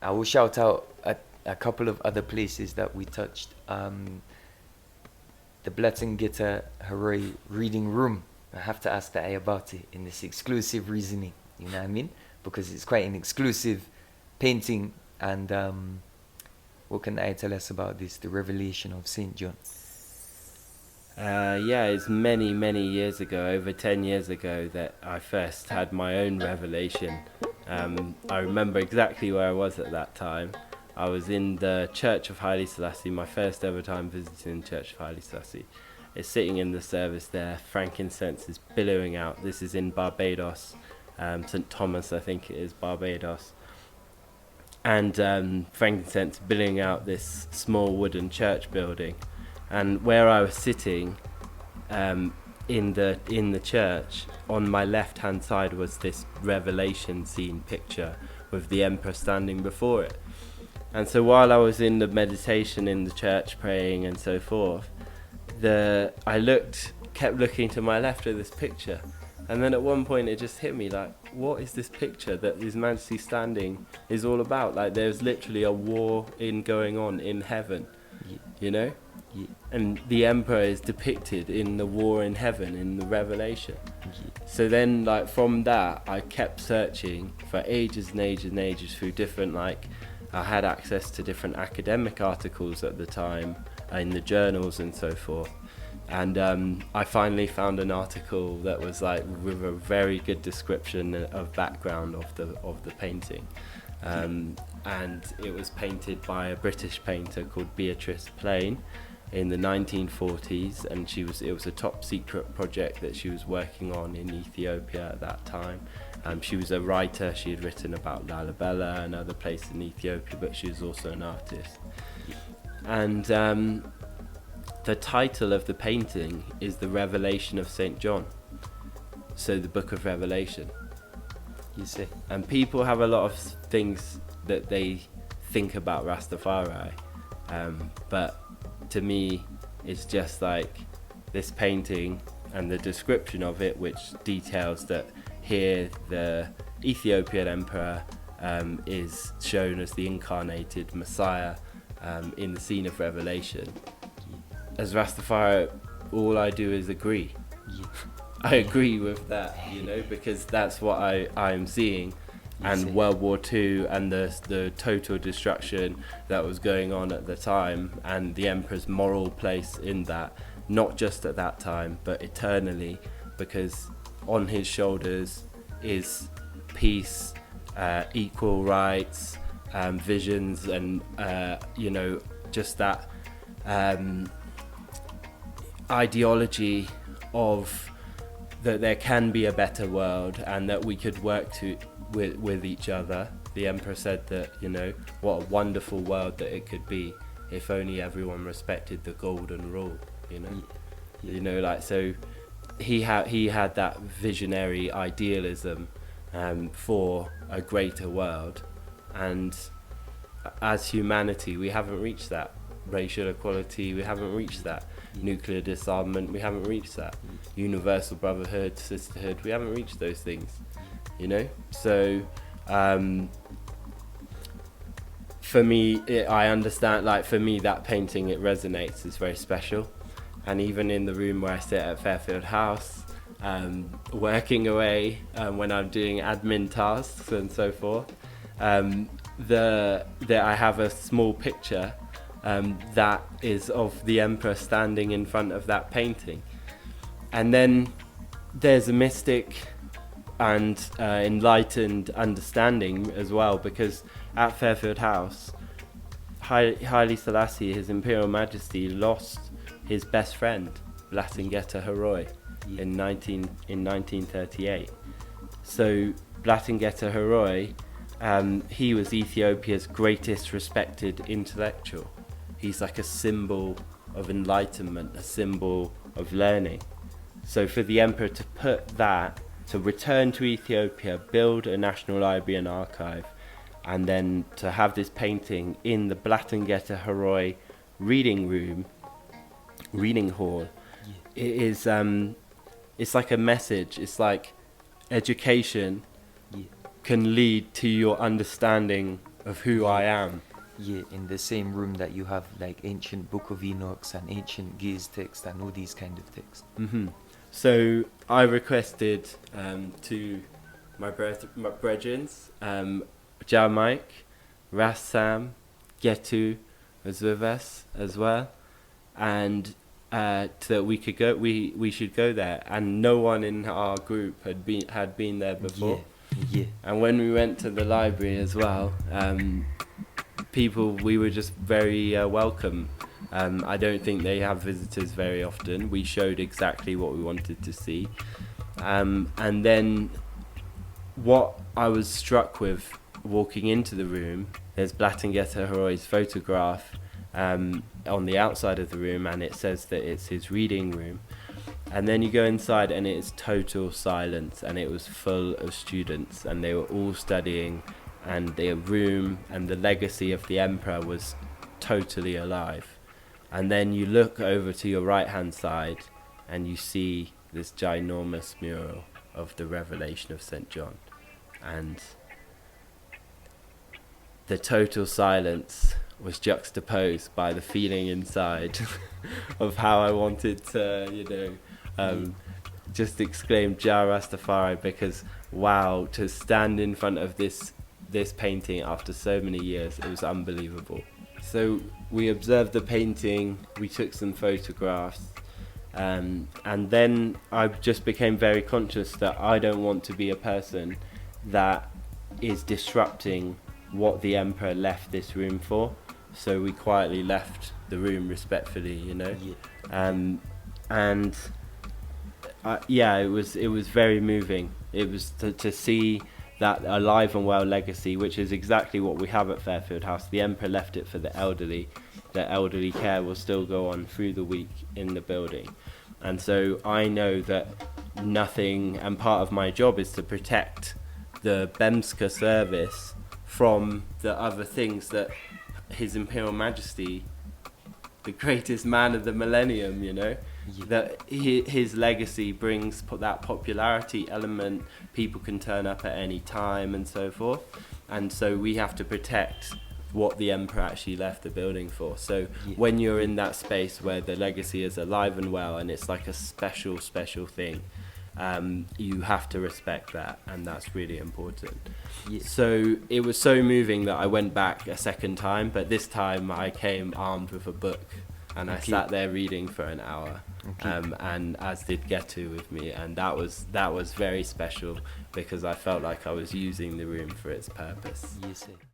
I will shout out a couple of other places that we touched. The Blaten Geta Heruoy reading room. I have to ask the eye about it in this exclusive reasoning. You know what I mean? Because it's quite an exclusive painting. And what can I tell us about this? The Revelation of Saint John. Yeah, it's many, many years ago, over 10 years ago, that I first had my own revelation. I remember exactly where I was at that time. I was in the Church of Haile Selassie, my first ever time visiting the Church of Haile Selassie. It's sitting in the service there, frankincense is billowing out. This is in Barbados, St. Thomas, I think it is, Barbados. And frankincense billowing out this small wooden church building. And where I was sitting in the church, on my left-hand side was this revelation scene picture with the emperor standing before it. And so while I was in the meditation in the church, praying and so forth, I kept looking to my left at this picture. And then at one point it just hit me, like, what is this picture that His Majesty standing is all about? Like, there's literally a war going on in heaven, you know? Yeah. And the emperor is depicted in the war in heaven, in the revelation. Yeah. So then, like, from that, I kept searching for ages and ages and ages through different, like, I had access to different academic articles at the time, in the journals and so forth. And I finally found an article that was like with a very good description of background of the painting. And it was painted by a British painter called Beatrice Plain in the 1940s, and it was a top secret project that she was working on in Ethiopia at that time. She was a writer. She had written about Lalibela and other places in Ethiopia, but she was also an artist. And the title of the painting is The Revelation of St. John. So the Book of Revelation. You see? And people have a lot of things that they think about Rastafari, but to me it's just like this painting and the description of it, which details that here the Ethiopian emperor is shown as the incarnated Messiah in the scene of Revelation. As Rastafari, all I do is agree. Yeah. I agree with that, you know, because that's what I'm seeing. And World War II and the total destruction that was going on at the time, and the emperor's moral place in that, not just at that time, but eternally, because on his shoulders is peace, equal rights, visions, and you know, just that ideology of that there can be a better world and that we could work with each other. The emperor said that, you know, what a wonderful world that it could be if only everyone respected the golden rule, you know. Yeah. You know, like, so he had that visionary idealism for a greater world, and as humanity we haven't reached that. Racial equality, we haven't reached that. Nuclear disarmament, we haven't reached that. Universal brotherhood, sisterhood, we haven't reached those things, you know. So for me, I understand, like, for me that painting, it resonates, it's very special. And even in the room where I sit at Fairfield House, working away when I'm doing admin tasks and so forth, I have a small picture that is of the emperor standing in front of that painting. And then there's a mystic and enlightened understanding as well, because at Fairfield House, Haile Selassie, His Imperial Majesty, lost his best friend, Blaten Geta Heruoy, in 1938. So Blaten Geta Heruoy, he was Ethiopia's greatest respected intellectual. He's like a symbol of enlightenment, a symbol of learning. So for the emperor to put that, to return to Ethiopia, build a national library and archive, and then to have this painting in the Blaten Geta Heruoy reading hall, it is, it's like a message. It's like education can lead to your understanding of who I am. Yeah, in the same room that you have like ancient Book of Enochs and ancient Gears text and all these kind of texts. So I requested to my brethrens, JahMike, Rassam, Geta was with us as well, and that we could go. We should go there, and no one in our group had been there before. Yeah. And when we went to the library as well, we were just very welcome. I don't think they have visitors very often. We showed exactly what we wanted to see. And then what I was struck with walking into the room, there's Blaten Geta Heruoy's photograph on the outside of the room, and it says that it's his reading room. And then you go inside and it's total silence, and it was full of students, and they were all studying, and the room and the legacy of the emperor was totally alive. And then you look over to your right hand side and you see this ginormous mural of the Revelation of St. John, and the total silence was juxtaposed by the feeling inside of how I wanted to, just exclaim Jah Rastafari, because wow, to stand in front of this painting after so many years, it was unbelievable. So we observed the painting, we took some photographs, and then I just became very conscious that I don't want to be a person that is disrupting what the emperor left this room for. So we quietly left the room respectfully, it was very moving. It was to see that alive and well legacy, which is exactly what we have at Fairfield House. The emperor left it for the elderly. The elderly care will still go on through the week in the building. And so I know that nothing, and part of my job is to protect the Bemska service from the other things that His Imperial Majesty, the greatest man of the millennium, that his legacy brings that popularity element. People can turn up at any time and so forth, and so we have to protect what the emperor actually left the building for. So when you're in that space where the legacy is alive and well, and it's like a special thing, you have to respect that, and that's really important. So it was so moving that I went back a second time, but this time I came armed with a book, and I sat there reading for an hour, and as did Geta with me, and that was very special, because I felt like I was using the room for its purpose.